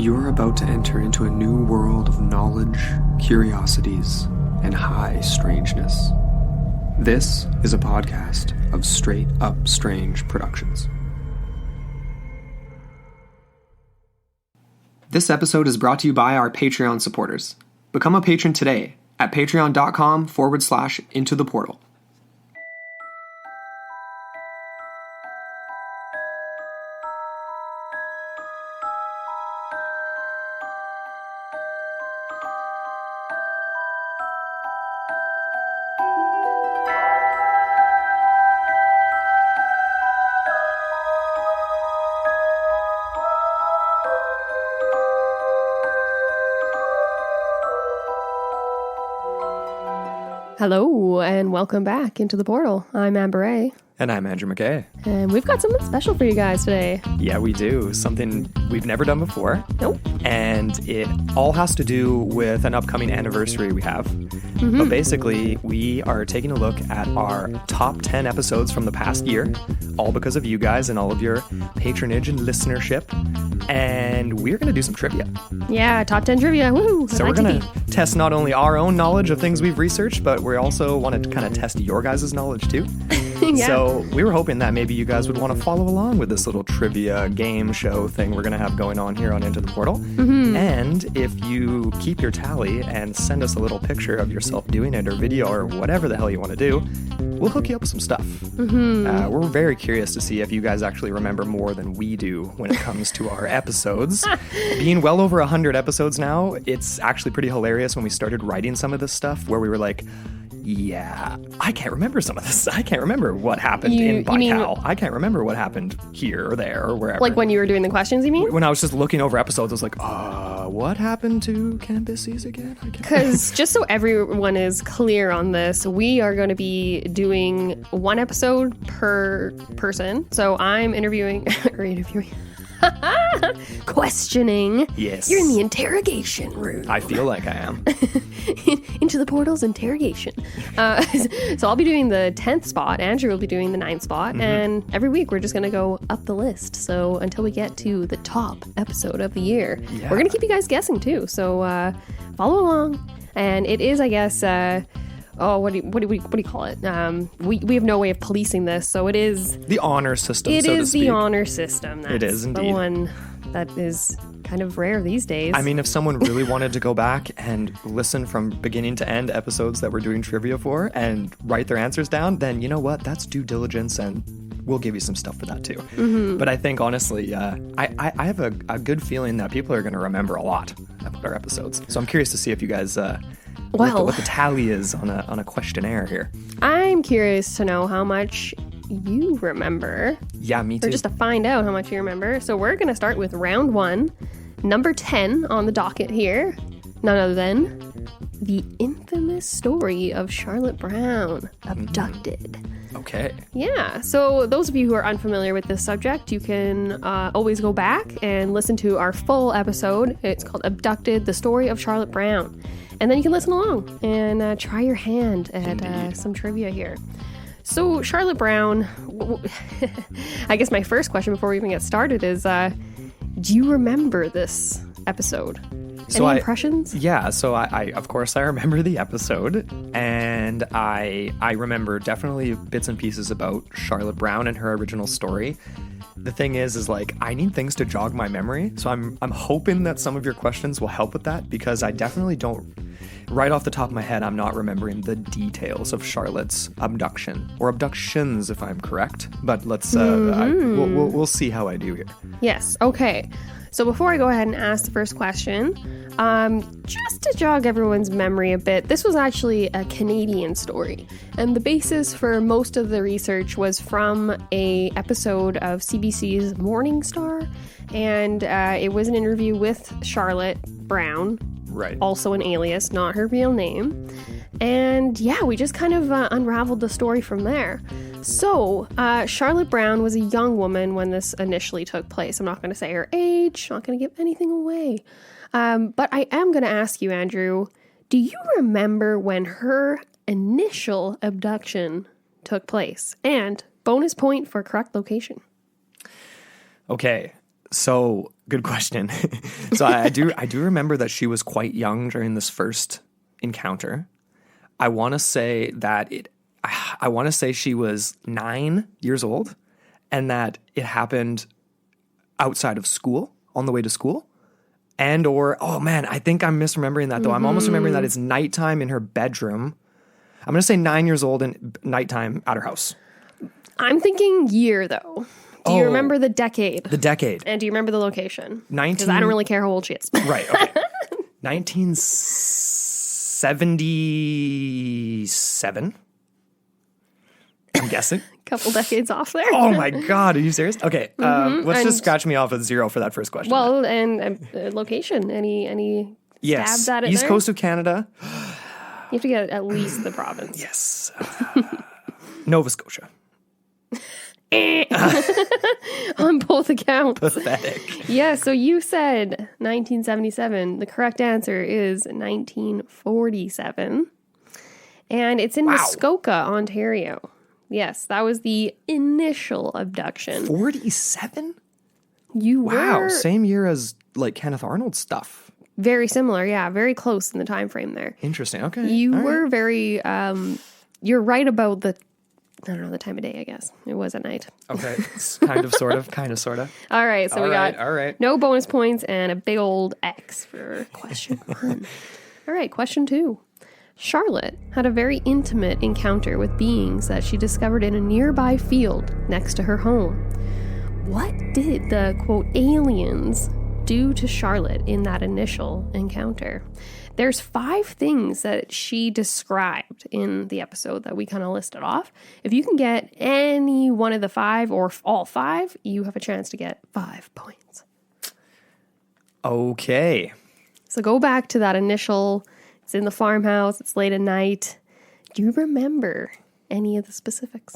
You're about to enter into a new world of knowledge, curiosities, and high strangeness. This is a podcast of Straight Up Strange Productions. This episode is brought to you by our Patreon supporters. Become a patron today at patreon.com/intotheportal. Hello, and welcome back into the portal. I'm Amber A. And I'm Andrew McKay. And we've got something special for you guys today. Yeah, we do. Something we've never done before. Nope. And it all has to do with an upcoming anniversary we have. But basically, we are taking a look at our top 10 episodes from the past year, all because of you guys and all of your patronage and listenership. And we're going to do some trivia. Yeah, top 10 trivia. Woo! So we're going to test not only our own knowledge of things we've researched, but we also want to kind of test your guys' knowledge too. Yeah. So we were hoping that maybe you guys would want to follow along with this little trivia game show thing we're going to have going on here on Into the Portal. And if you keep your tally and send us a little picture of yourself doing it or video or whatever the hell you want to do, we'll hook you up with some stuff. We're very curious to see if you guys actually remember more than we do when it comes to our episodes. Being well over 100 episodes now, it's actually pretty hilarious when we started writing some of this stuff where we were like, yeah, I can't remember some of this. I can't remember what happened in Baikal. I can't remember what happened here or there or wherever. Like when you were doing the questions, you mean? When I was just looking over episodes, I was like, what happened to Cambyses again? Because just so everyone is clear on this, we are going to be doing one episode per person. So I'm interviewing, questioning. Yes. You're in the interrogation room. I feel like I am. Into the Portal's interrogation. So I'll be doing the 10th spot. Andrew will be doing the 9th spot. And every week we're just going to go up the list. So until we get to the top episode of the year, we're going to keep you guys guessing too. So follow along. And it is, I guess, what do you call it? We have no way of policing this. So it is... The honor system, It so to is speak. the honor system. That's It is indeed. the one that is kind of rare these days. I mean, if someone really wanted to go back and listen from beginning to end episodes that we're doing trivia for and write their answers down, then you know what? That's due diligence, and we'll give you some stuff for that too. But I think, honestly, I have a good feeling that people are going to remember a lot about our episodes. So I'm curious to see if you guys... what the tally is on a questionnaire here. I'm curious to know how much you remember. Yeah, me too. Or just to find out how much you remember. So we're going to start with round 1, number 10 on the docket here. None other than the infamous story of Charlotte Brown, abducted. Okay. Yeah, so those of you who are unfamiliar with this subject, you can always go back and listen to our full episode. It's called Abducted, the Story of Charlotte Brown. And then you can listen along and try your hand at some trivia here. So Charlotte Brown, I guess my first question before we even get started is, do you remember this episode? Any impressions? Yeah, so I of course I remember the episode, and I remember definitely bits and pieces about Charlotte Brown and her original story. The thing is like, I need things to jog my memory, so I'm hoping that some of your questions will help with that, because I definitely don't, right off the top of my head, I'm not remembering the details of Charlotte's abduction, or abductions if I'm correct, but let's, we'll see how I do here. Yes, okay. So before I go ahead and ask the first question, just to jog everyone's memory a bit, this was actually a Canadian story. And the basis for most of the research was from a episode of CBC's Morning Star. And it was an interview with Charlotte Brown. Right. Also an alias, not her real name. And yeah, we just kind of unraveled the story from there. So, Charlotte Brown was a young woman when this initially took place. I'm not going to say her age, not going to give anything away. But I am going to ask you, Andrew, do you remember when her initial abduction took place? And bonus point for correct location. Okay, So good question. So I do remember that she was quite young during this first encounter. I want to say she was 9 years old, and that it happened outside of school, on the way to school. And I think I'm misremembering that though. I'm almost remembering that it's nighttime in her bedroom. I'm going to say 9 years old and nighttime at her house. I'm thinking year though. Do you remember the decade? The decade. And do you remember the location? 19... Because I don't really care how old she is. Right, okay. 1977, I'm guessing. Couple decades off there. Oh my God, are you serious? Okay, let's just scratch me off at 0 for that first question. Well, and location, any stabs at it East there? Coast of Canada. You have to get at least the province. Yes. Nova Scotia. On both accounts. Pathetic. Yeah, so you said 1977. The correct answer is 1947. And it's in Muskoka, Ontario. Yes, that was the initial abduction. 47? You Wow, were same year as like Kenneth Arnold stuff. very similar, yeah, very close in the time frame there. Interesting. Okay. You All were right. very you're right about the the time of day, I guess. It was at night. Okay. It's kind of, sort of. All right, so All we right, got all right. no bonus points and a big old X for question 1. All right, question 2. Charlotte had a very intimate encounter with beings that she discovered in a nearby field next to her home. What did the, quote, aliens do to Charlotte in that initial encounter? There's 5 things that she described in the episode that we kind of listed off. If you can get any one of the 5 or all 5, you have a chance to get 5 points. Okay. So go back to that initial, it's in the farmhouse, it's late at night. Do you remember any of the specifics?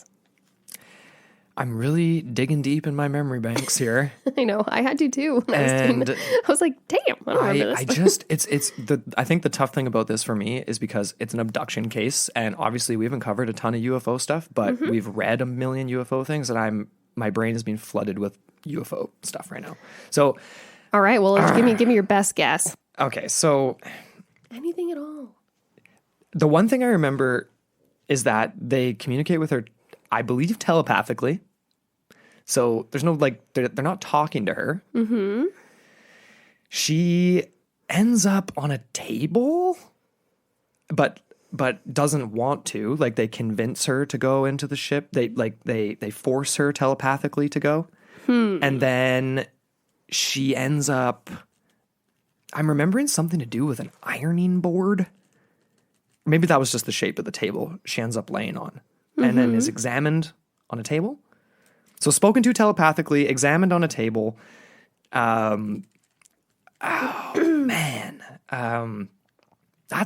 I'm really digging deep in my memory banks here. I know, I had to too. When I was doing that. I was like, damn, I don't remember this. I think the tough thing about this for me is because it's an abduction case, and obviously we haven't covered a ton of UFO stuff, but we've read a million UFO things, and my brain is being flooded with UFO stuff right now. So, all right, well, give me your best guess. okay, so Anything at all. the one thing I remember is that they communicate with her, I believe, telepathically. So there's no, they're not talking to her. Mm-hmm. She ends up on a table, but doesn't want to. Like, they convince her to go into the ship. They force her telepathically to go. And then she ends up, I'm remembering something to do with an ironing board. Maybe that was just the shape of the table she ends up laying on. And then is examined on a table. So spoken to telepathically, examined on a table. That's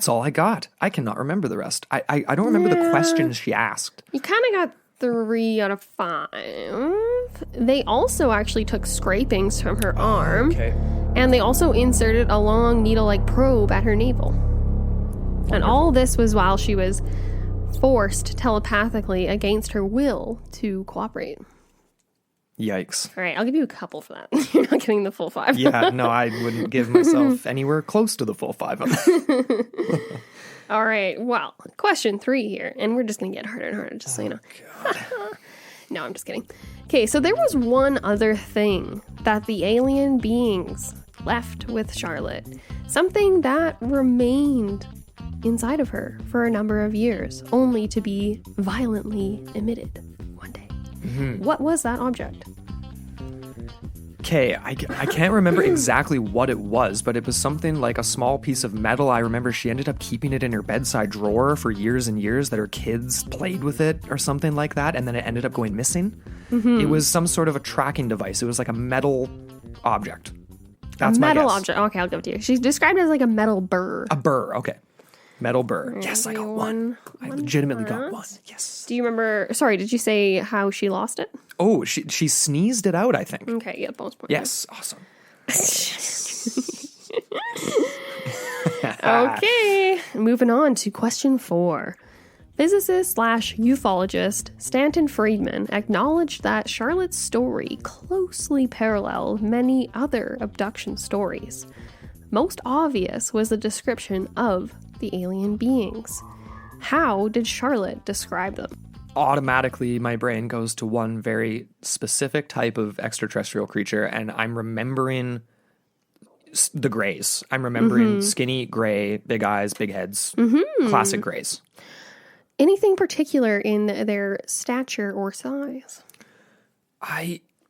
all I got. I cannot remember the rest. I don't remember the questions she asked. You kind of got 3 out of 5. They also actually took scrapings from her arm. Okay. And they also inserted a long needle-like probe at her navel. And all this was while she was forced telepathically against her will to cooperate. Yikes. All right, I'll give you a couple for that. You're not getting the full 5. Yeah, no, I wouldn't give myself anywhere close to the full 5 of that. All right, well, question 3 here. And we're just going to get harder and harder, just so you know. No, I'm just kidding. Okay, so there was one other thing that the alien beings left with Charlotte. Something that remained inside of her for a number of years, only to be violently emitted one day. What was that object? Okay, I can't remember exactly what it was, but it was something like a small piece of metal. I remember she ended up keeping it in her bedside drawer for years and years, that her kids played with it or something like that, and then it ended up going missing. It was some sort of a tracking device. It was like a metal object. That's my guess. Metal object. Okay, I'll give it to you. She's described it as like a metal burr. A burr, okay. Metal burr. Yes, I got one. I legitimately got one. Yes. Do you remember, sorry, did you say how she lost it? Oh, she sneezed it out, I think. Okay, yeah, bonus point. Yes, awesome. Okay, moving on to question 4. Physicist / ufologist Stanton Friedman acknowledged that Charlotte's story closely paralleled many other abduction stories. Most obvious was the description of the alien beings. How did Charlotte describe them? Automatically, my brain goes to one very specific type of extraterrestrial creature, and I'm remembering the Greys. I'm remembering skinny, gray, big eyes, big heads, classic Greys. Anything particular in their stature or size?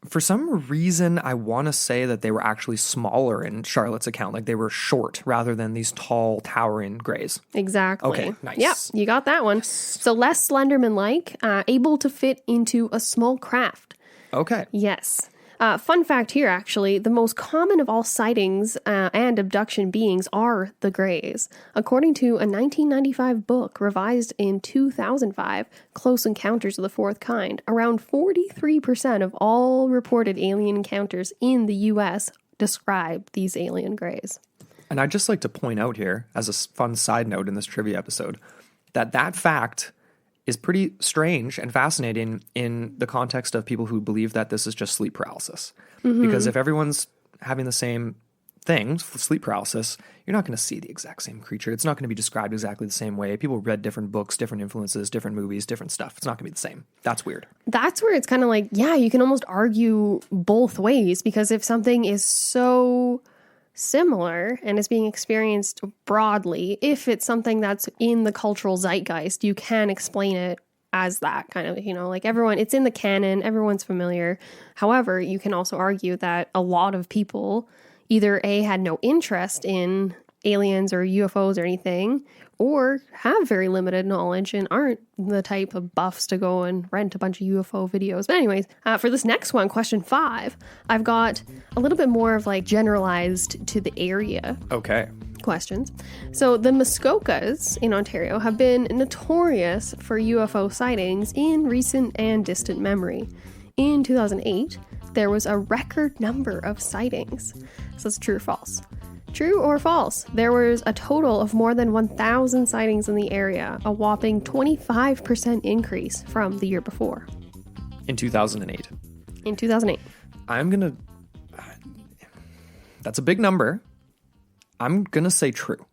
For some reason, I want to say that they were actually smaller in Charlotte's account. Like they were short rather than these tall, towering Greys. Exactly. Okay, nice. Yep, you got that one. So less Slenderman-like, able to fit into a small craft. Okay. Yes. Fun fact here, actually, the most common of all sightings and abduction beings are the Greys. According to a 1995 book revised in 2005, Close Encounters of the Fourth Kind, around 43% of all reported alien encounters in the U.S. describe these alien Greys. And I'd just like to point out here, as a fun side note in this trivia episode, that fact is pretty strange and fascinating in the context of people who believe that this is just sleep paralysis. Because if everyone's having the same thing, sleep paralysis, you're not going to see the exact same creature. It's not going to be described exactly the same way. People read different books, different influences, different movies, different stuff. It's not going to be the same. That's weird. That's where it's kind of like, yeah, you can almost argue both ways, because if something is so similar and is being experienced broadly, if it's something that's in the cultural zeitgeist, you can explain it as that kind of, like everyone, it's in the canon, everyone's familiar. However, you can also argue that a lot of people either A, had no interest in aliens or UFOs or anything, or have very limited knowledge and aren't the type of buffs to go and rent a bunch of UFO videos. But anyways, for this next one, question 5, I've got a little bit more of like generalized to the area questions. So the Muskokas in Ontario have been notorious for UFO sightings in recent and distant memory. In 2008, there was a record number of sightings. So it's true or false? True or false? There was a total of more than 1,000 sightings in the area, a whopping 25% increase from the year before. In 2008. In 2008. I'm going to... That's a big number. I'm going to say true.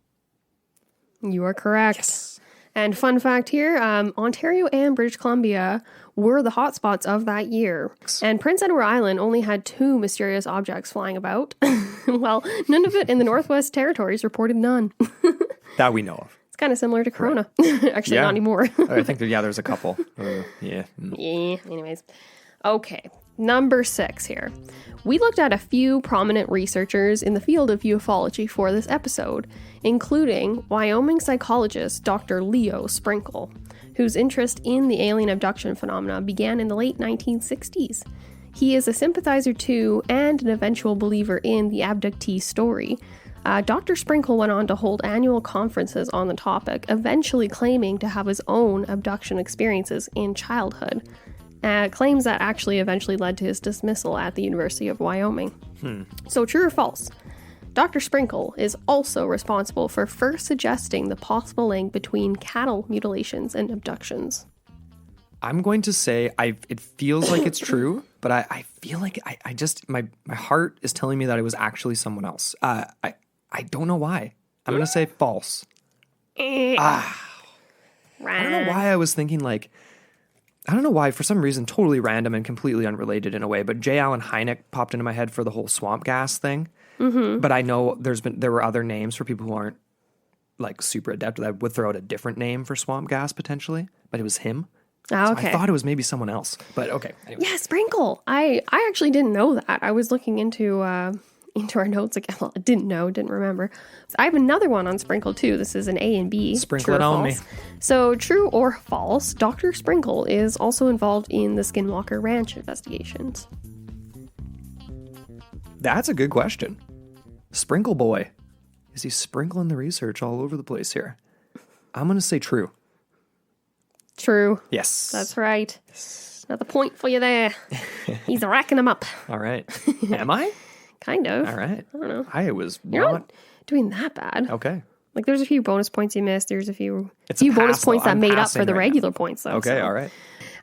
You are correct. Yes. And fun fact here, Ontario and British Columbia were the hotspots of that year. And Prince Edward Island only had 2 mysterious objects flying about. Well, none of it in the Northwest Territories reported none. That we know of. It's kind of similar to Corona. Right. Actually, not anymore. I think there's a couple. Yeah. Yeah, anyways. Okay, number 6 here. We looked at a few prominent researchers in the field of ufology for this episode, including Wyoming psychologist Dr. Leo Sprinkle, whose interest in the alien abduction phenomena began in the late 1960s. He is a sympathizer to and an eventual believer in the abductee story. Dr. Sprinkle went on to hold annual conferences on the topic, eventually claiming to have his own abduction experiences in childhood. Claims that actually eventually led to his dismissal at the University of Wyoming. So true or false? Dr. Sprinkle is also responsible for first suggesting the possible link between cattle mutilations and abductions. I'm going to say it feels like it's true, but I feel like I just, my heart is telling me that it was actually someone else. I don't know why. I'm going to say false. I don't know why I was thinking I don't know why, for some reason, totally random and completely unrelated in a way, but J. Allen Hynek popped into my head for the whole swamp gas thing. Mm-hmm. But I know there were other names for people who aren't super adept that would throw out a different name for swamp gas potentially, but it was him. Oh, okay. So I thought it was maybe someone else, but okay. Anyway. Yeah, Sprinkle. I actually didn't know that. I was looking into our notes again. Well, I didn't remember. I have another one on Sprinkle too. This is an A and B. Sprinkle it on me. So true or false, Dr. Sprinkle is also involved in the Skinwalker Ranch investigations. That's a good question. Sprinkle Boy. Is he sprinkling the research all over the place here? I'm going to say true. True. Yes. That's right. Another point for you there. He's racking them up. All right. Am I? Kind of. All right. I don't know. I was You're not doing that bad. Okay. Like, there's a few bonus points you missed. There's a few It's a bonus pass, points though. that I'm made up passing for the right regular points, though. Okay, so. all right.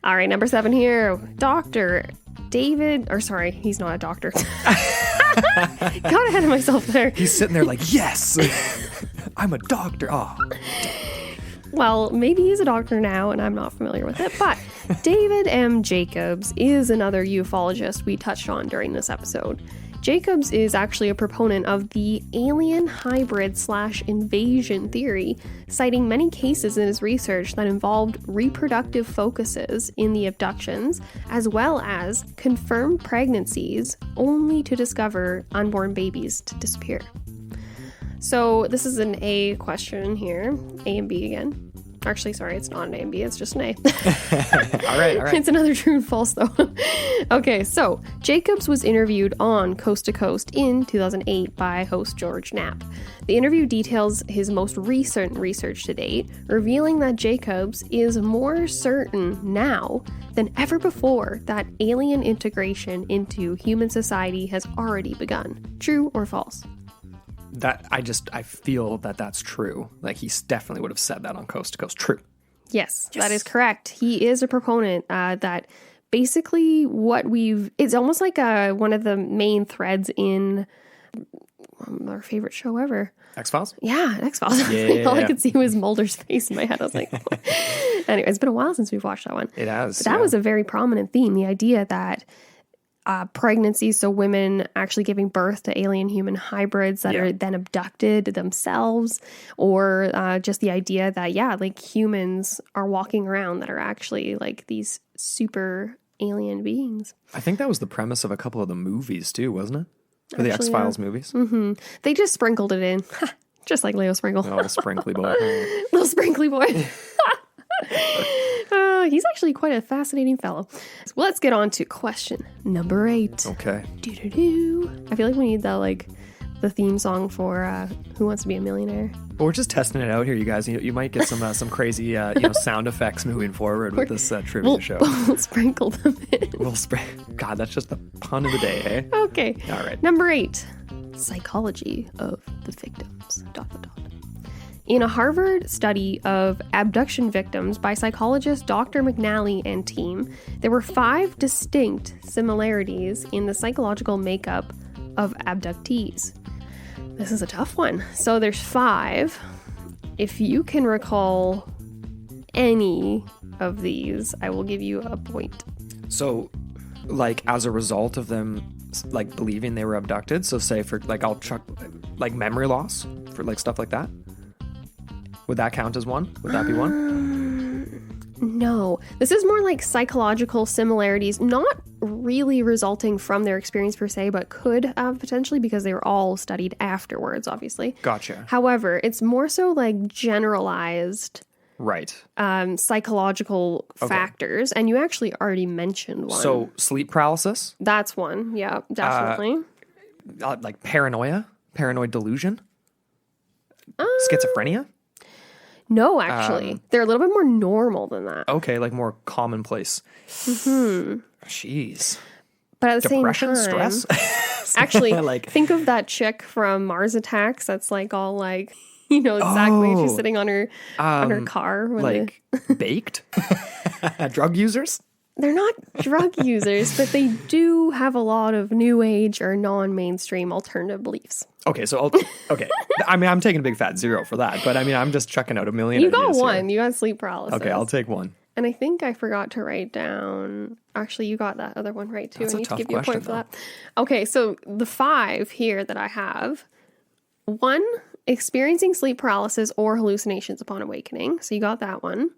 All right, number 7 here. Dr. David, or sorry, he's not a doctor. Got ahead of myself there. He's sitting there like, yes, I'm a doctor. Oh, Well, maybe he's a doctor now, and I'm not familiar with it, but David M. Jacobs is another ufologist we touched on during this episode. Jacobs is actually a proponent of the alien hybrid / invasion theory, citing many cases in his research that involved reproductive focuses in the abductions, as well as confirmed pregnancies, only to discover unborn babies to disappear. So this is an A question here, A and B again. Actually, sorry, it's not an A and B, it's just an A. all right. It's another true and false, though. Okay, so Jacobs was interviewed on Coast to Coast in 2008 by host George Knapp. The interview details his most recent research to date, revealing that Jacobs is more certain now than ever before that alien integration into human society has already begun. True or false? That I feel that that's true. Like, he definitely would have said that on Coast to Coast. True. Yes, that is correct. He is a proponent that basically it's almost like one of the main threads in our favorite show ever. X-Files? Yeah, X-Files. Yeah. All I could see was Mulder's face in my head. I was like, anyway, it's been a while since we've watched that one. It has. But that was a very prominent theme, the idea that pregnancy, so women actually giving birth to alien human hybrids that are then abducted themselves, or just the idea that, like humans are walking around that are actually like these super alien beings. I think that was the premise of a couple of the movies too, wasn't it? Or the Actually, X-Files movies. Mm-hmm. They just sprinkled it in. Just like Leo Sprinkle. Oh, sprinkly boy. Little sprinkly boy. He's actually quite a fascinating fellow. Well, let's get on to question number 8. Okay. Do-do-do. I feel like we need the theme song for Who Wants to Be a Millionaire. Well, we're just testing it out here, you guys. You might get some crazy sound effects moving forward with this trivia show. We'll sprinkle them in. God, that's just the pun of the day, eh? Okay. All right. Number 8. Psychology of the victims. ... In a Harvard study of abduction victims by psychologist Dr. McNally and team, there were 5 distinct similarities in the psychological makeup of abductees. This is a tough one. So there's 5. If you can recall any of these, I will give you a point. So, like, as a result of them, like, believing they were abducted, so say for, like, I'll chuck, like, memory loss, for, like, stuff like that? Would that count as one? Would that be one? No. This is more like psychological similarities, not really resulting from their experience per se, but could have potentially, because they were all studied afterwards, obviously. Gotcha. However, it's more so like generalized Right. psychological factors, and you actually already mentioned one. So, sleep paralysis? That's one. Yeah, definitely. Like paranoia? Paranoid delusion? Schizophrenia? No, actually. They're a little bit more normal than that. Okay, like more commonplace. Mm-hmm. Jeez. But at the Depression, same time, stress? actually, Like- think of that chick from Mars Attacks that's like all like, exactly. She's sitting on her car. When Like baked? Drug users? they're not drug users, but they do have a lot of new age or non-mainstream alternative beliefs. Okay, so okay. I mean, I'm taking a big fat 0 for that, but I mean, I'm just chucking out a million. You got ideas one. here. You got sleep paralysis. Okay, I'll take one. And I think I forgot to write down. Actually, you got that other one right too. That's I a need to tough give you a point question, for that. Okay, so the 5 here that I have: 1, experiencing sleep paralysis or hallucinations upon awakening. So you got that one.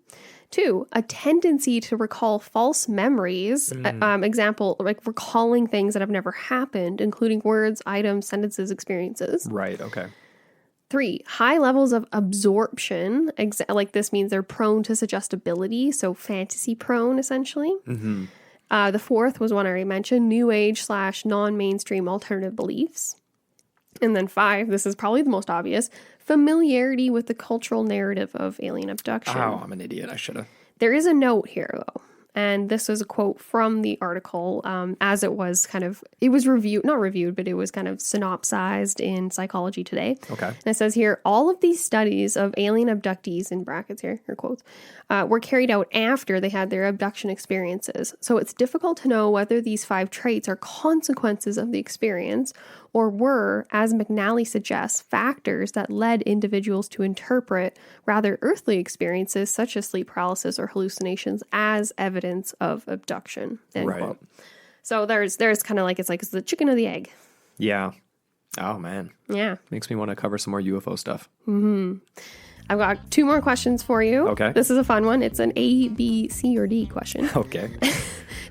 2, a tendency to recall false memories. Example, like recalling things that have never happened, including words, items, sentences, experiences. Right, okay. 3, high levels of absorption. Like this means they're prone to suggestibility, so fantasy prone, essentially. Mm-hmm. The 4th was one I already mentioned, new age / non-mainstream alternative beliefs. And then 5, this is probably the most obvious, familiarity with the cultural narrative of alien abduction. Oh, I'm an idiot. I should have. There is a note here, though. And this was a quote from the article as it was it was not reviewed, but it was kind of synopsized in Psychology Today. Okay. And it says here, all of these studies of alien abductees, in brackets here, or quotes, were carried out after they had their abduction experiences. So it's difficult to know whether these 5 traits are consequences of the experience or were, as McNally suggests, factors that led individuals to interpret rather earthly experiences such as sleep paralysis or hallucinations as evidence of abduction. End Right. quote. So there's kind of like it's the chicken or the egg. Yeah. Oh, man. Yeah. Makes me want to cover some more UFO stuff. I've got 2 more questions for you. Okay. This is a fun one. It's an A, B, C, or D question. Okay.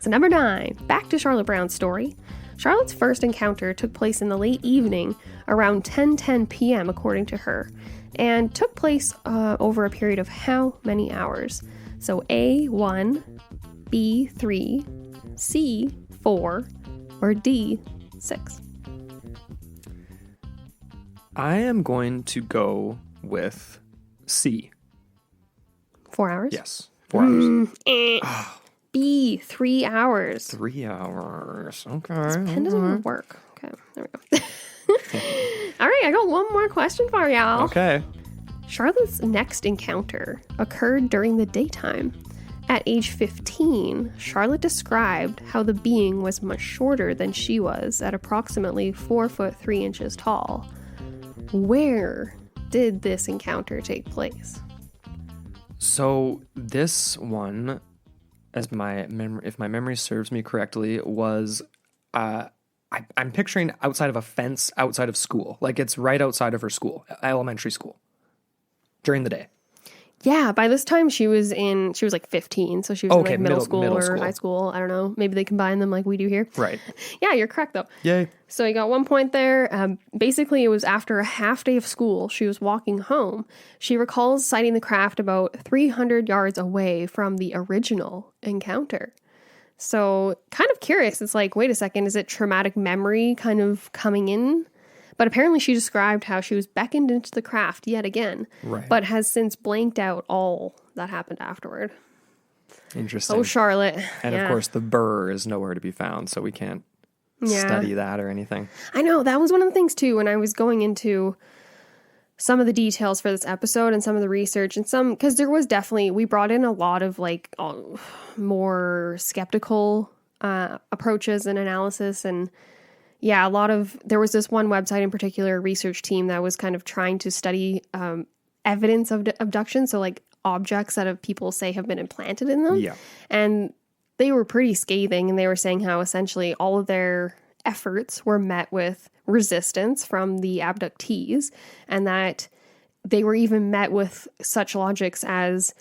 So number 9, back to Charlotte Brown's story. Charlotte's first encounter took place in the late evening around 10:10 p.m. according to her, and took place over a period of how many hours? So A, 1, B, 3, C, 4, or D, 6. I am going to go with C. 4 hours? Yes. 4 hours. B, 3 hours. 3 hours. Okay. Pen doesn't work. Okay, there we go. All right, I got one more question for y'all. Okay. Charlotte's next encounter occurred during the daytime. At age 15, Charlotte described how the being was much shorter than she was, at approximately 4 foot 3 inches tall. Where did this encounter take place? So this one, as if my memory serves me correctly, was I'm picturing outside of a fence, outside of school, like it's right outside of her school, elementary school, during the day. Yeah, by this time she was like 15, so she was in like middle school or school. high school. I don't know. Maybe they combine them like we do here. Right. Yeah, you're correct though. Yay. So you got 1 point there. Basically, it was after a half day of school. She was walking home. She recalls sighting the craft about 300 yards away from the original encounter. So kind of curious. It's like, wait a second, is it traumatic memory kind of coming in? But apparently she described how she was beckoned into the craft yet again, Right. but has since blanked out all that happened afterward. Interesting. Oh, Charlotte. And Yeah. of course, the burr is nowhere to be found, so we can't study that or anything. I know. That was one of the things, too, when I was going into some of the details for this episode and some of the research and because there was definitely, we brought in a lot of like more skeptical approaches and analysis. And yeah, there was this one website in particular, research team that was kind of trying to study evidence of abduction. So like objects that people say have been implanted in them. Yeah. And they were pretty scathing, and they were saying how essentially all of their efforts were met with resistance from the abductees, and that they were even met with such logics as,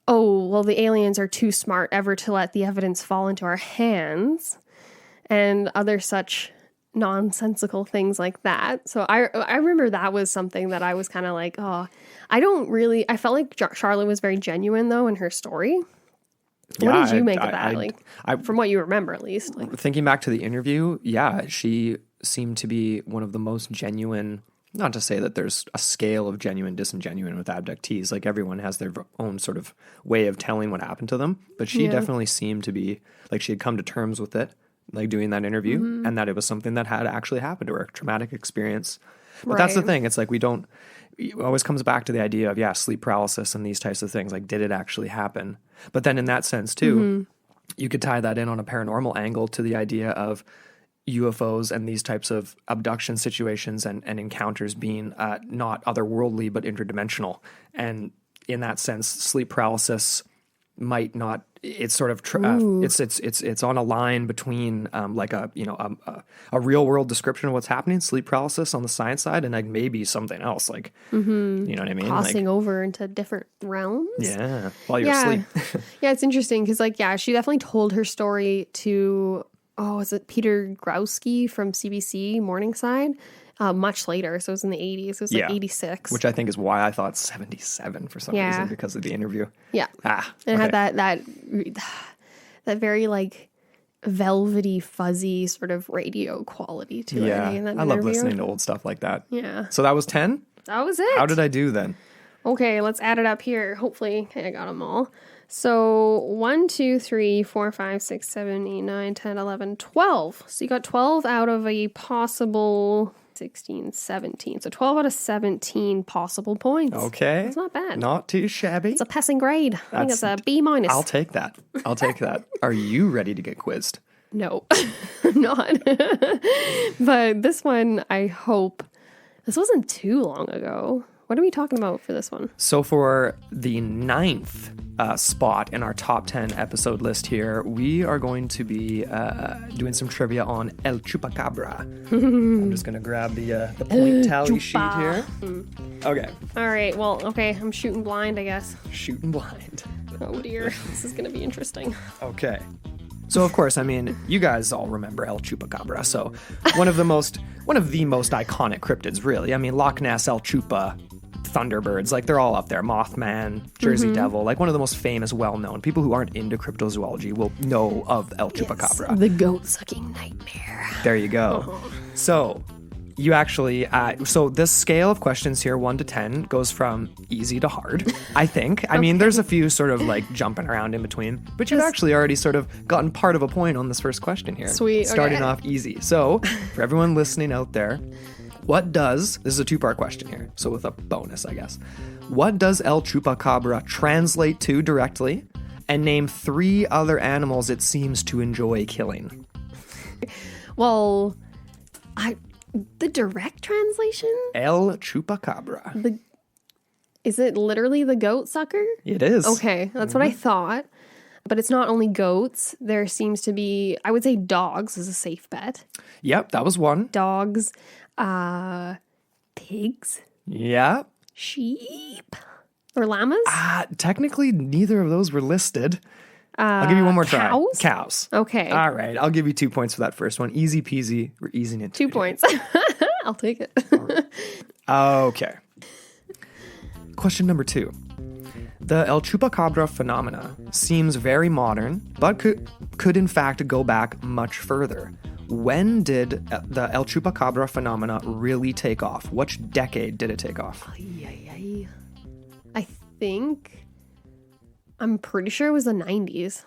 oh, well, the aliens are too smart ever to let the evidence fall into our hands, and other such nonsensical things like that. So I remember that was something that I was kind of like, oh, I felt like Charlotte was very genuine, though, in her story. What did you make of that? From what you remember, at least. Thinking back to the interview, yeah, she seemed to be one of the most genuine. Not to say that there's a scale of genuine, disingenuine with abductees. Like everyone has their own sort of way of telling what happened to them. But she definitely seemed to be like she had come to terms with it, like doing that interview, and that it was something that had actually happened to her, a traumatic experience. But that's the thing. It's like it always comes back to the idea of, sleep paralysis and these types of things. Like, did it actually happen? But then in that sense, too, you could tie that in on a paranormal angle to the idea of UFOs and these types of abduction situations and encounters being not otherworldly, but interdimensional. And in that sense, sleep paralysis might not, it's sort of, it's on a line between like a real world description of what's happening, sleep paralysis on the science side, and like maybe something else, like, you know what I mean? Crossing over into different realms. Yeah. While you're asleep. Yeah, it's interesting because she definitely told her story to, is it Peter Growski from CBC Morningside? Much later, so it was in the 80s. It was like 86. Which I think is why I thought 77 for some reason, because of the interview. Yeah. And it had that very like velvety, fuzzy sort of radio quality to it. Yeah, I love listening to old stuff like that. Yeah. So that was 10? That was it. How did I do then? Okay, let's add it up here. Hopefully, I got them all. So 1, 2, 3, 4, 5, 6, 7, 8, 9, 10, 11, 12. So you got 12 out of a possible 16, 17. So 12 out of 17 possible points. Okay. That's not bad. Not too shabby. It's a passing grade. I think it's a B minus. I'll take that. Are you ready to get quizzed? No, I'm not. But this one, I hope, this wasn't too long ago. What are we talking about for this one? So for the 9th spot in our top 10 episode list here, we are going to be doing some trivia on El Chupacabra. I'm just going to grab the point tally sheet here. Okay. All right. Well, okay. I'm shooting blind, I guess. Shooting blind. Oh, dear. This is going to be interesting. Okay. So, of course, I mean, you guys all remember El Chupacabra. So one of the most iconic cryptids, really. I mean, Loch Ness, El Chupa, Thunderbirds, like they're all up there. Mothman, Jersey Devil, like one of the most famous, well-known. People who aren't into cryptozoology will know of El Chupacabra. Yes, the goat-sucking nightmare. There you go. So you actually, so this scale of questions here, 1 to 10, goes from easy to hard, I think. I mean, there's a few sort of like jumping around in between, but you've actually already sort of gotten part of a point on this first question here. Sweet. Starting off easy. So for everyone listening out there, this is a 2-part question here, so with a bonus, I guess. What does El Chupacabra translate to directly? And name 3 other animals it seems to enjoy killing. Well, the direct translation? El Chupacabra. Is it literally the goat sucker? It is. Okay, that's what I thought. But it's not only goats. There seems to be, I would say dogs is a safe bet. Yep, that was one. Dogs, pigs, Yeah. sheep, or llamas? Technically, neither of those were listed. I'll give you one more try. Cows? Cows. Okay. All right, I'll give you 2 points for that first one. Easy peasy. We're easing it. 2 points. I'll take it. Okay. Question number 2. The El Chupacabra phenomena seems very modern, but could in fact go back much further. When did the El Chupacabra phenomena really take off? Which decade did it take off? I think, I'm pretty sure it was the 90s.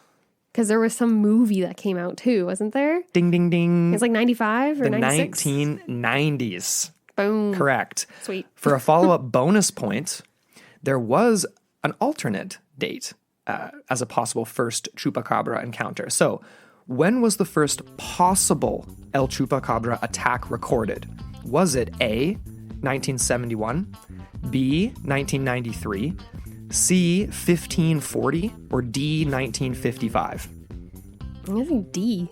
Because there was some movie that came out too, wasn't there? Ding, ding, ding. It's like 95 or The 96? 1990s. Boom. Correct. Sweet. For a follow-up bonus point, there was an alternate date as a possible first Chupacabra encounter. So, when was the first possible El Chupacabra attack recorded? Was it A, 1971, B, 1993, C, 1540, or D, 1955? I'm guessing D.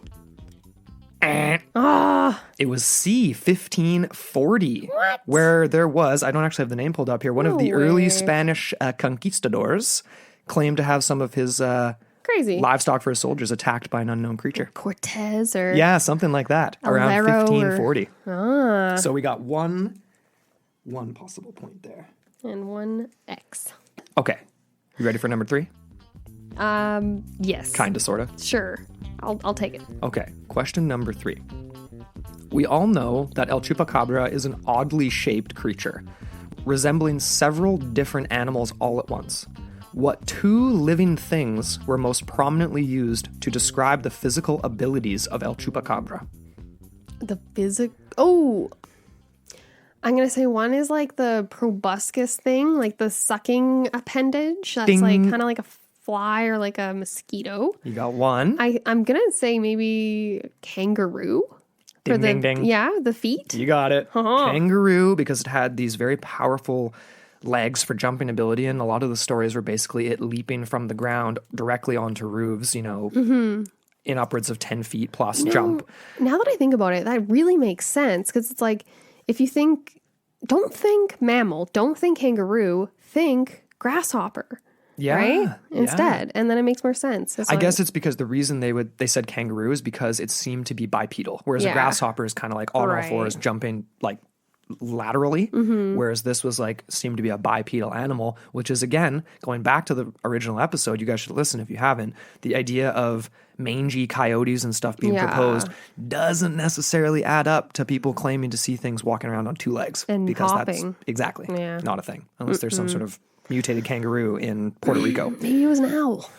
It was C, 1540. What? Where there was, I don't actually have the name pulled up here, one of the early way. Spanish conquistadors claimed to have some of his Crazy. livestock for his soldiers attacked by an unknown creature. Cortez or... Yeah, something like that. Around Alvaro 1540. So we got one possible point there. And 1 X. Okay. You ready for number 3? Yes. Kinda, sorta. Sure. I'll take it. Okay, question number 3. We all know that El Chupacabra is an oddly shaped creature, resembling several different animals all at once. What 2 living things were most prominently used to describe the physical abilities of El Chupacabra? I'm going to say one is like the proboscis thing, like the sucking appendage. That's Ding. like kind of like a fly or like a mosquito. You got one. I'm going to say maybe kangaroo. Ding, ding, ding. Yeah, the feet. You got it. Uh-huh. Kangaroo, because it had these very powerful legs for jumping ability, and a lot of the stories were basically it leaping from the ground directly onto roofs, in upwards of 10 feet plus jump. Now that I think about it, that really makes sense because it's like if you don't think mammal, don't think kangaroo, think grasshopper. Yeah. Right? Instead. And then it makes more sense. I guess it's because the reason they said kangaroo is because it seemed to be bipedal, whereas a grasshopper is kind of like on all fours jumping like laterally, whereas this was like seemed to be a bipedal animal, which is again going back to the original episode. You guys should listen if you haven't. The idea of mangy coyotes and stuff being proposed doesn't necessarily add up to people claiming to see things walking around on 2 legs and because hopping. that's exactly not a thing unless there's some sort of mutated kangaroo in Puerto Rico. Maybe it was an owl.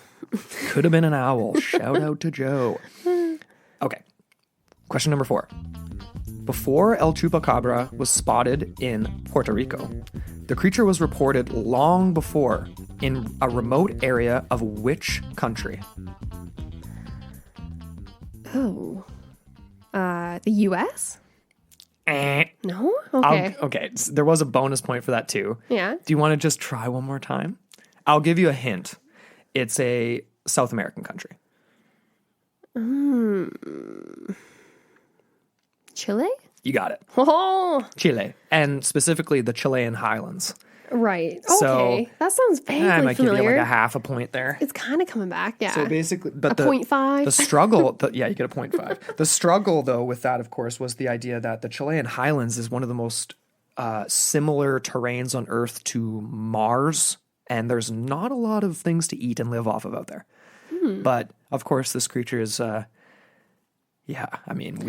Could have been an owl. Shout out to Joe. Okay. Question number 4. Before El Chupacabra was spotted in Puerto Rico, the creature was reported long before in a remote area of which country? Oh. The U.S.? No? Okay. Okay. There was a bonus point for that too. Yeah. Do you want to just try one more time? I'll give you a hint. It's a South American country. Chile? You got it. Oh, Chile. And specifically the Chilean highlands. right. So, Okay. That sounds vaguely I might familiar. give you like a half a point there. It's kind of coming back, yeah. So basically, but a 0.5. the struggle, yeah, you get a 0.5. The struggle, though, with that, of course, was the idea that the Chilean highlands is one of the most similar terrains on Earth to Mars, and there's not a lot of things to eat and live off of out there. But of course, this creature is, we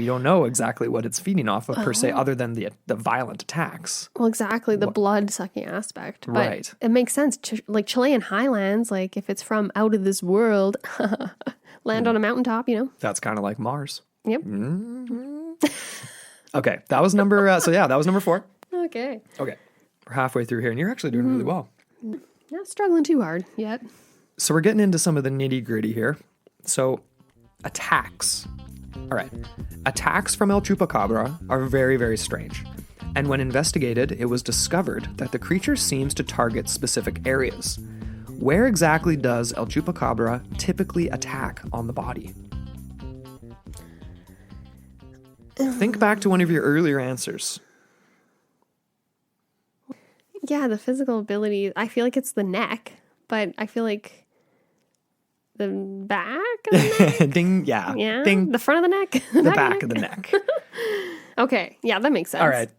don't know exactly what it's feeding off of per se, other than the violent attacks. Well, exactly, the blood-sucking aspect. But Right. it makes sense. Like Chilean highlands, like if it's from out of this world, land on a mountaintop, That's kind of like Mars. Yep. Okay, that was number. That was number 4. Okay. Okay, we're halfway through here, and you're actually doing really well. Not struggling too hard yet. So we're getting into some of the nitty gritty here. So attacks. All right. Attacks from El Chupacabra are very, very strange. And when investigated, it was discovered that the creature seems to target specific areas. Where exactly does El Chupacabra typically attack on the body? Think back to one of your earlier answers. Yeah, the physical ability, I feel like it's the neck, but I feel like the back of the neck? Ding, yeah. Yeah, Ding, the front of the neck? the back of the neck. Okay, yeah, that makes sense. All right.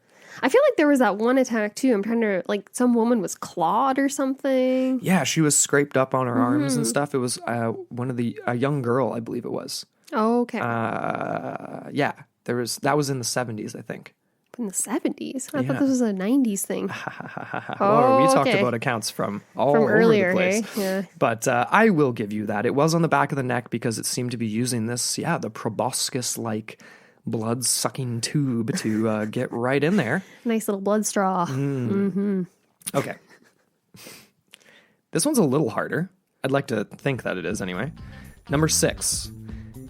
I feel like there was that one attack too. I'm trying to, like, some woman was clawed or something. Yeah, she was scraped up on her arms and stuff. It was a young girl, I believe it was. Oh, okay. Yeah, that was in the 70s, I think. In the 70s? I Yeah. thought this was a 90s thing. Whoa, we talked okay. about accounts from all From over earlier, the place. hey? Yeah. But I will give you that. It was on the back of the neck because it seemed to be using this, the proboscis-like blood-sucking tube to get right in there. Nice little blood straw. Okay. This one's a little harder. I'd like to think that it is anyway. Number 6.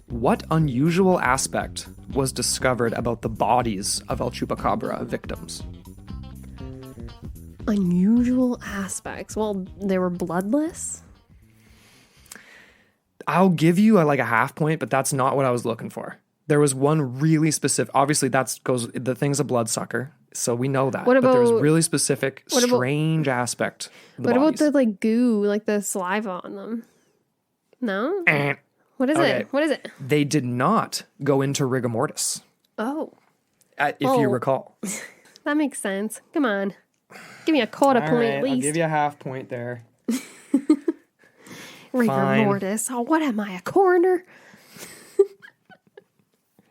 What unusual aspect was discovered about the bodies of El Chupacabra victims? Unusual aspects. Well, they were bloodless. I'll give you a half point, but that's not what I was looking for. There was one really specific. Obviously, the thing's a bloodsucker, so we know that. But there was really specific, strange aspect. What about the goo, like the saliva on them? No. What is Okay. it? What is it? They did not go into rigor mortis, Oh, if you recall. that makes sense. Come on, give me a quarter point at least. I'll give you a half point there. Rigor Fine. mortis. Oh, what am I, a coroner?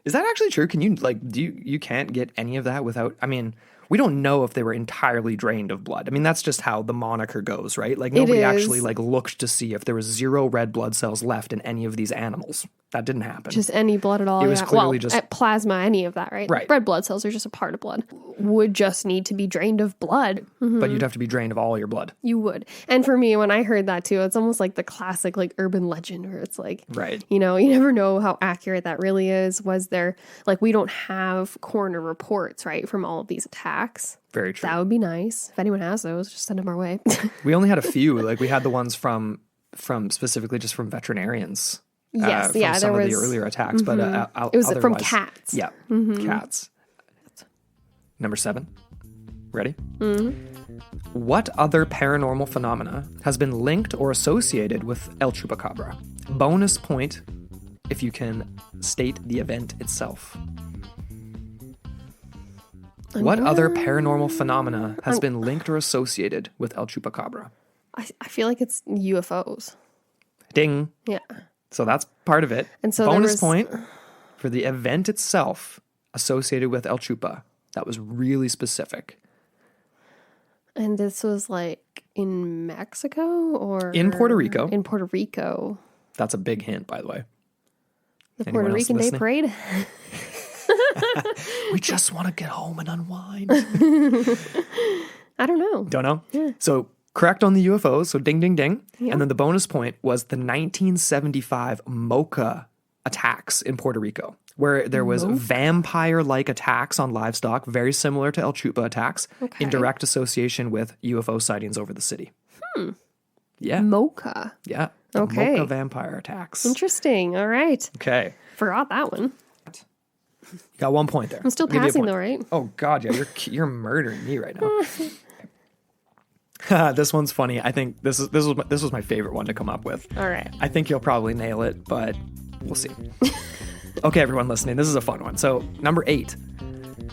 Is that actually true? Can you you can't get any of that without? I mean, we don't know if they were entirely drained of blood. I mean, that's just how the moniker goes, right? Like nobody actually looked to see if there was 0 red blood cells left in any of these animals. That didn't happen. Just any blood at all. It was clearly just at plasma, any of that, right? Right. Red blood cells are just a part of blood. Would just need to be drained of blood. But you'd have to be drained of all your blood. You would. And for me, when I heard that too, it's almost like the classic urban legend where it's Right. you never know how accurate that really is. Was there, we don't have coroner reports, right, from all of these attacks. Very true. That would be nice. If anyone has those, just send them our way. We only had a few. We had the ones from specifically just from veterinarians. Yes, from some of the earlier attacks, but it was from otherwise- cats. Yeah, cats. Number 7. Ready? What other paranormal phenomena has been linked or associated with El Chupacabra? Bonus point if you can state the event itself. What other paranormal phenomena has been linked or associated with El Chupacabra? I feel like it's UFOs. Ding. Yeah. So that's part of it. And so bonus point for the event itself associated with El Chupa. That was really specific. And this was like in Mexico or? In Puerto Rico. In Puerto Rico. That's a big hint, by the way. The Anyone Puerto else Rican Day listening? Parade? We just want to get home and unwind. I don't know. Don't know? Yeah. So correct on the UFOs. So ding, ding, ding. Yeah. And then the bonus point was the 1975 Mocha attacks in Puerto Rico, where there was vampire-like attacks on livestock, very similar to El Chupa attacks, Okay. in direct association with UFO sightings over the city. Yeah. Mocha. Yeah. The Okay. Mocha vampire attacks. Interesting. All right. Okay. Forgot that one. You got 1 point there. I'm still I'll give you a passing point. though, right? Oh God, yeah, you're murdering me right now. This one's funny. I think this was my favorite one to come up with. All right. I think you'll probably nail it, but we'll see. Okay, everyone listening, this is a fun one. So, number 8.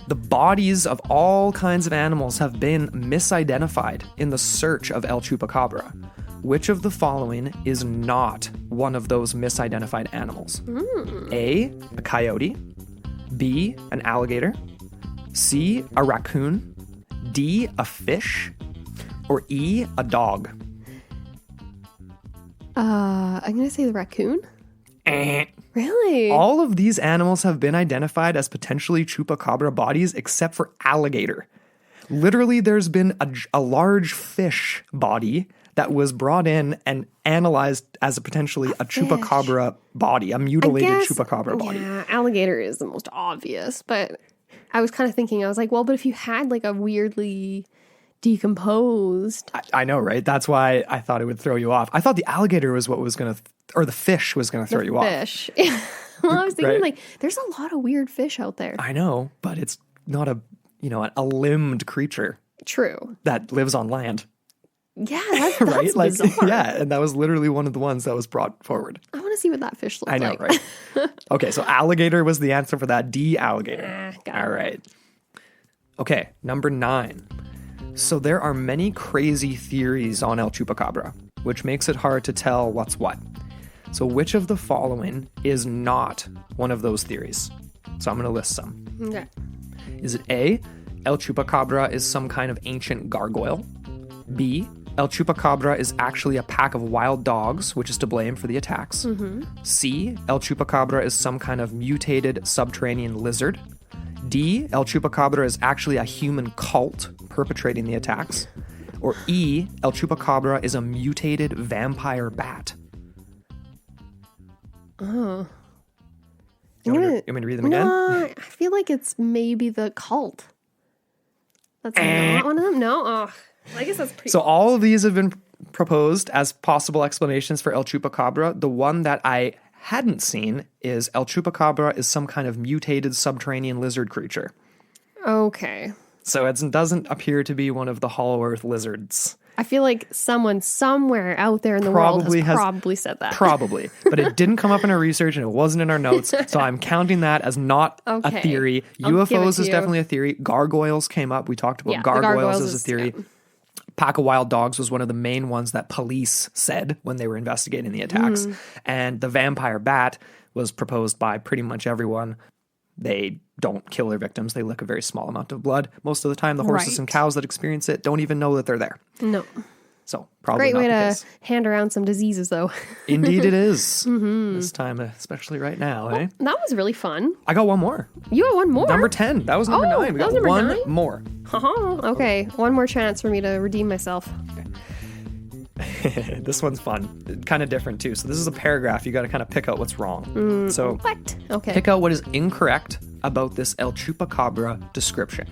The bodies of all kinds of animals have been misidentified in the search of El Chupacabra. Which of the following is not one of those misidentified animals? A coyote. B, an alligator. C, a raccoon. D, a fish. Or E, a dog. I'm gonna say the raccoon. Really? All of these animals have been identified as potentially chupacabra bodies except for alligator. Literally, there's been a large fish body that was brought in and analyzed as a potentially a chupacabra body, a mutilated chupacabra body. Yeah, alligator is the most obvious, but I was kind of thinking, I was like, well, but if you had like a weirdly decomposed. I know, right? That's why I thought it would throw you off. I thought the alligator was what was going to, or the fish was going to throw you off. Fish. Well, I was thinking Right. like, there's a lot of weird fish out there. I know, but it's not a limbed creature True. that lives on land, Yeah, that's right? Like, bizarre. yeah, and that was literally one of the ones that was brought forward. I want to see what that fish looks I know, like. right? Okay, so alligator was the answer for that. D, alligator. Got it. All right. Okay, number 9. So there are many crazy theories on El Chupacabra, which makes it hard to tell what's what. So which of the following is not one of those theories? So I'm going to list some. Okay. Is it A, El Chupacabra is some kind of ancient gargoyle? B, El Chupacabra is actually a pack of wild dogs, which is to blame for the attacks. C, El Chupacabra is some kind of mutated subterranean lizard. D, El Chupacabra is actually a human cult perpetrating the attacks. Or E, El Chupacabra is a mutated vampire bat. Oh. You want me to read them again? No, I feel like it's maybe the cult. That's not one of them? No? Oh, I guess that's pretty... So all of these have been proposed as possible explanations for El Chupacabra. The one that I hadn't seen is El Chupacabra is some kind of mutated subterranean lizard creature. Okay. So it doesn't appear to be one of the Hollow Earth lizards. I feel like someone somewhere out there in the world has probably said that. Probably. But it didn't come up in our research and it wasn't in our notes. So I'm counting that as not a Okay. theory. I'll give it UFOs to is you. definitely a theory. Gargoyles came up. We talked about Yeah, the gargoyles gargoyles as a is- theory. yeah. Pack of wild dogs was one of the main ones that police said when they were investigating the attacks. And the vampire bat was proposed by pretty much everyone. They don't kill their victims. They lick a very small amount of blood. Most of the time, the horses Right. and cows that experience it don't even know that they're there. No. So probably Great not way the to case. hand around some diseases, though. Indeed it is. This time, especially right now, eh? That was really fun. I got one more. You got one more. Number 10. That was number Oh, 9. We that was got number one 9? more. Okay, one more chance for me to redeem myself. This one's fun. Kind of different, too. So this is a paragraph. You got to kind of pick out what's wrong. So What? Okay. pick out what is incorrect about this El Chupacabra description.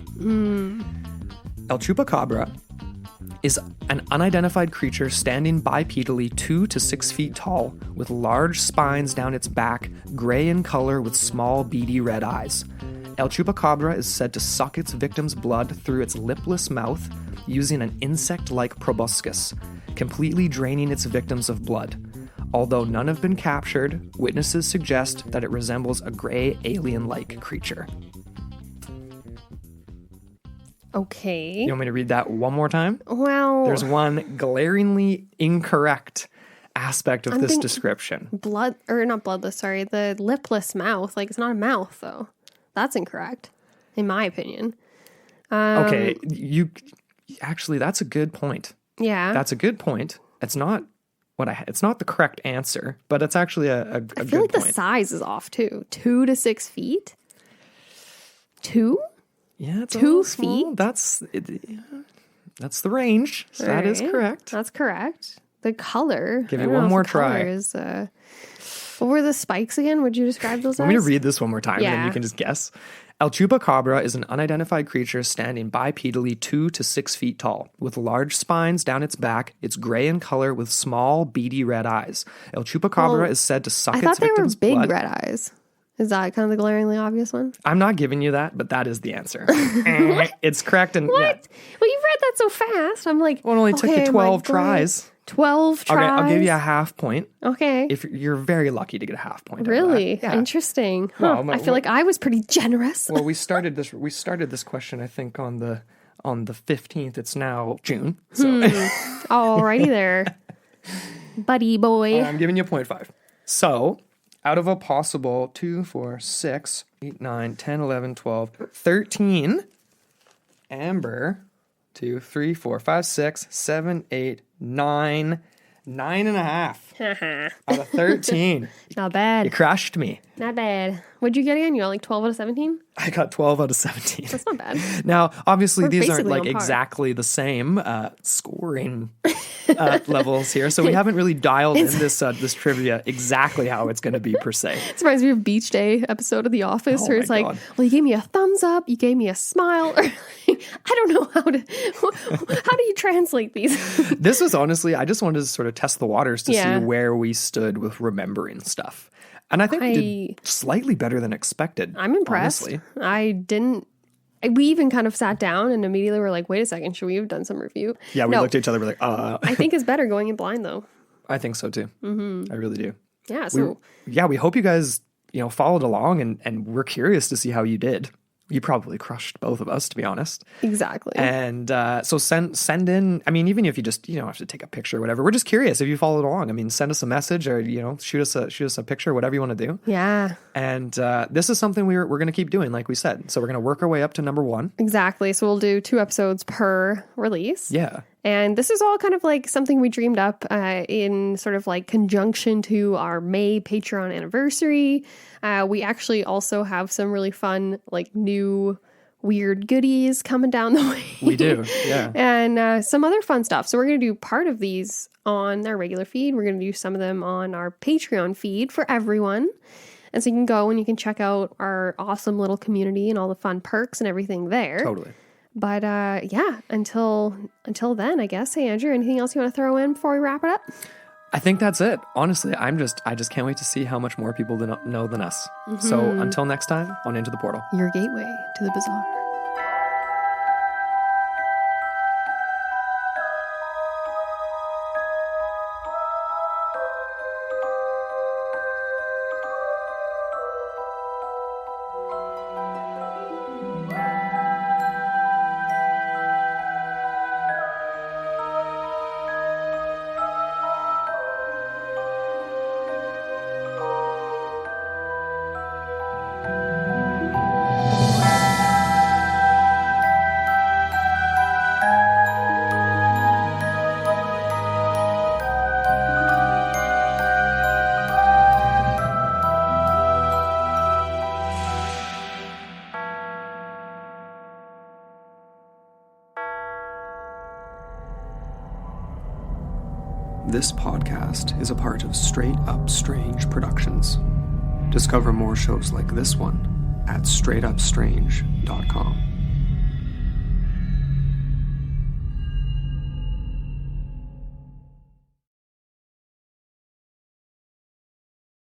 El Chupacabra is an unidentified creature standing bipedally 2 to 6 feet tall, with large spines down its back, gray in color with small beady red eyes. El Chupacabra is said to suck its victim's blood through its lipless mouth using an insect-like proboscis, completely draining its victims of blood. Although none have been captured, witnesses suggest that it resembles a gray alien-like creature. Okay. You want me to read that one more time? Well, There's one glaringly incorrect aspect of this thinking- description. not bloodless, sorry. The lipless mouth. Like, it's not a mouth, though. That's incorrect, in my opinion. Okay, Actually, that's a good point. Yeah. That's a good point. It's not it's not the correct answer, but it's actually a good point. I feel like the size is off too. 2 to 6 feet? 2? Yeah, it's 2 small. feet? That's the range. So that is Right. correct. That's correct. The color. Give I it don't one know if more the color try. Is, what were the spikes again? Would you describe those Want me to as? read this one more time and then Yeah. you can just guess? El chupacabra is an unidentified creature standing bipedally 2 to 6 feet tall. With large spines down its back, it's gray in color with small, beady red eyes. El chupacabra Well, is said to suck I its thought they were victims' big blood. red eyes. Is that kind of the glaringly obvious one? I'm not giving you that, but that is the answer. It's correct. And What? yeah, Well, you've read that so fast. I'm like, well, it only took okay, you my 12 brain- tries. 12 tries? Okay, I'll give you a half point. Okay. If you're very lucky to get a half point. out of Really? that. Yeah. Interesting. Well, Huh. I feel like I was pretty generous. Well, we started this question, I think, on the 15th. It's now June. So Alrighty there. Buddy boy. I'm giving you a 0.5. So out of a possible 2, 4, 6, 8, 9, 10, 11, 12, 13, Amber, 2, 3, 4, 5, 6, 7, 8, 9, 9.5 out of 13. Not You bad. crushed me. Not bad. What'd you get again? You got like 12 out of 17? I got 12 out of 17. That's not bad. Now, obviously, We're these aren't basically like on par. exactly the same scoring levels here, so we haven't really dialed in this trivia exactly how it's going to be per se. It reminds me of Beach Day episode of The Office Oh where my it's like, God. well, you gave me a thumbs up, you gave me a smile. I don't know how do you translate these? This was honestly, I just wanted to sort of test the waters to Yeah. see where we stood with remembering stuff. And I think we did slightly better than expected. I'm impressed. Honestly. We even kind of sat down and immediately were like, wait a second, should we have done some review? Yeah, we No, looked at each other, we're like, I think it's better going in blind though. I think so too. Mm-hmm. I really do. Yeah, so We hope you guys, followed along and we're curious to see how you did. You probably crushed both of us, to be honest. exactly. And so send in, I mean, even if you just, you don't have to take a picture or whatever, we're just curious if you followed along. I mean, send us a message or, shoot us a picture, whatever you want to do. Yeah, And this is something we're going to keep doing, like we said. So we're going to work our way up to number 1. exactly. So we'll do 2 episodes per release. Yeah. And this is all kind of like something we dreamed up in sort of like conjunction to our May Patreon anniversary. We actually also have some really fun, like new weird goodies coming down the way. We do. Yeah. And some other fun stuff. So we're going to do part of these on our regular feed. We're going to do some of them on our Patreon feed for everyone. And so you can go and you can check out our awesome little community and all the fun perks and everything there. Totally. But yeah, until then, I guess. Hey, Andrew, anything else you want to throw in before we wrap it up? I think that's it. Honestly, I just can't wait to see how much more people know than us. So until next time, on Into the Portal. Your gateway to the bizarre. This podcast is a part of Straight Up Strange Productions. Discover more shows like this one at straightupstrange.com.